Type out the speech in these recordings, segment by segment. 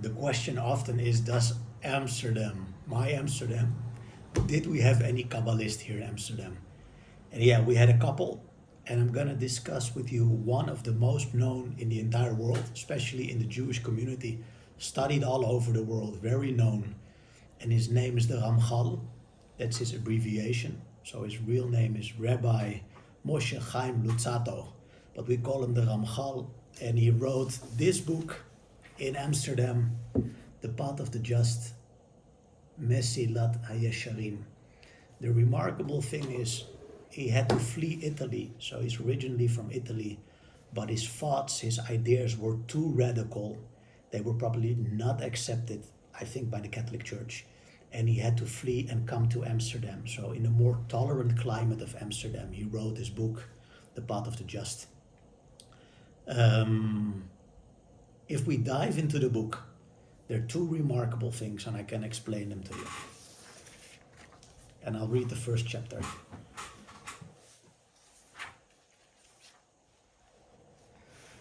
The question often is, does Amsterdam, my Amsterdam, did we have any Kabbalist here in Amsterdam? And yeah, we had a couple, and I'm gonna discuss with you one of the most known in the entire world, especially in the Jewish community, studied all over the world, very known. And his name is the Ramchal, that's his abbreviation. So his real name is Rabbi Moshe Chaim Luzatto, but we call him the Ramchal, and he wrote this book in Amsterdam, The Path of the Just, Mesilat HaYesharim. The remarkable thing is he had to flee Italy, so he's originally from Italy, but his thoughts, his ideas were too radical. They were probably not accepted, I think, by the Catholic Church. And he had to flee and come to Amsterdam. So in a more tolerant climate of Amsterdam, he wrote his book, The Path of the Just. If we dive into the book, there are two remarkable things, and I can explain them to you. And I'll read the first chapter.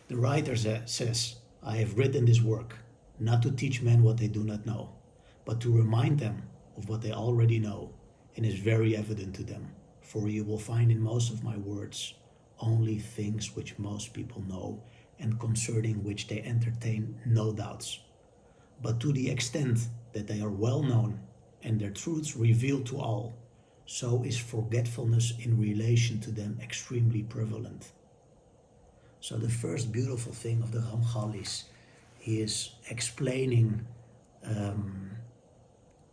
The writer says, I have written this work, not to teach men what they do not know, but to remind them of what they already know and is very evident to them. For you will find in most of my words only things which most people know and concerning which they entertain no doubts. But to the extent that they are well known and their truths revealed to all, so is forgetfulness in relation to them extremely prevalent. So the first beautiful thing of the Ramchal is he is explaining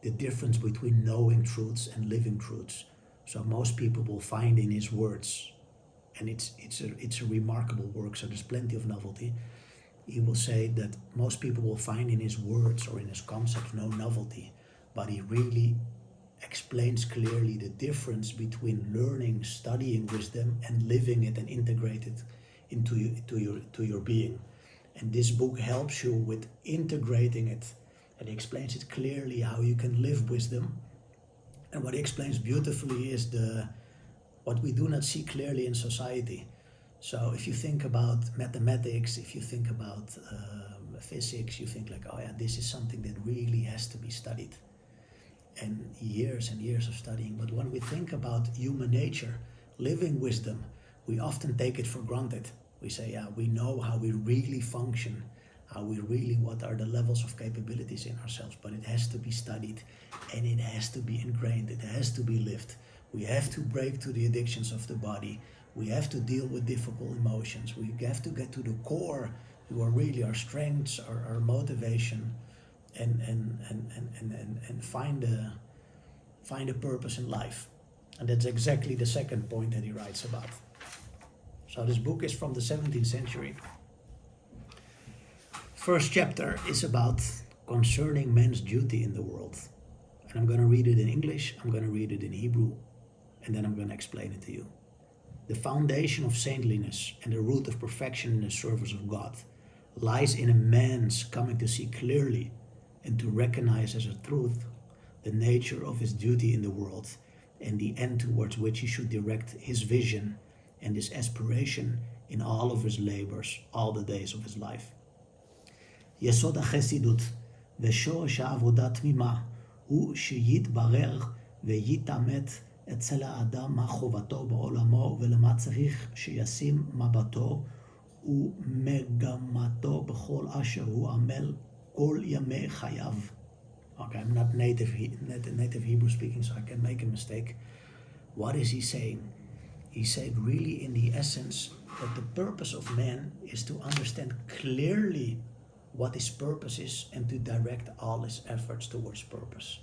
the difference between knowing truths and living truths. So most people will find in his words, and it's a remarkable work, so there's plenty of novelty. He will say that most people will find in his words or in his concepts no novelty, but he really explains clearly the difference between learning, studying wisdom, and living it and integrate it into your being. And this book helps you with integrating it, and he explains it clearly how you can live wisdom. And what he explains beautifully is what we do not see clearly in society. So if you think about mathematics, if you think about physics, you think like, oh yeah, this is something that really has to be studied, and years of studying. But when we think about human nature, living wisdom, we often take it for granted. We say, yeah, we know how we really function, what are the levels of capabilities in ourselves, but it has to be studied, and it has to be ingrained, it has to be lived. We have to break to the addictions of the body. We have to deal with difficult emotions. We have to get to the core, who are really our strengths, our motivation, and find a purpose in life. And that's exactly the second point that he writes about. So this book is from the 17th century. First chapter is about concerning man's duty in the world. And I'm going to read it in English, I'm going to read it in Hebrew, and then I'm going to explain it to you. The foundation of saintliness and the root of perfection in the service of God lies in a man's coming to see clearly and to recognize as a truth the nature of his duty in the world and the end towards which he should direct his vision and his aspiration in all of his labors, all the days of his life. יסוד החסידות ושורש העבודה תמימה הוא שיתברר ויתעמת אצל האדם מה חובתו בעולמו ולמה צריך שישים מבטו ומגמתו בכל אשר הוא עמל כל ימי חייו. Okay, I'm not native Hebrew speaking, so I can make a mistake. What is he saying? He said really in the essence that the purpose of man is to understand clearly what his purpose is and to direct all his efforts towards purpose.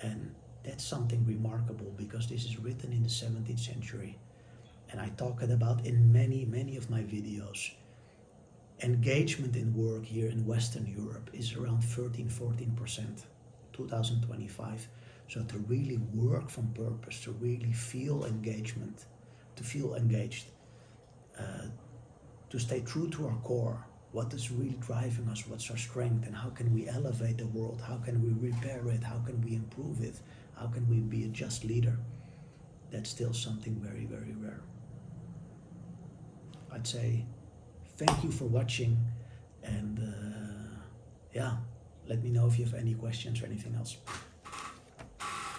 And that's something remarkable because this is written in the 17th century. And I talk about in many of my videos. Engagement in work here in Western Europe is around 13-14%, 2025. So to really work from purpose, to really feel engagement, to feel engaged, to stay true to our core, what is really driving us, what's our strength, and how can we elevate the world, how can we repair it, how can we improve it, how can we be a just leader. That's still something very, very rare. I'd say thank you for watching, and yeah, let me know if you have any questions or anything else.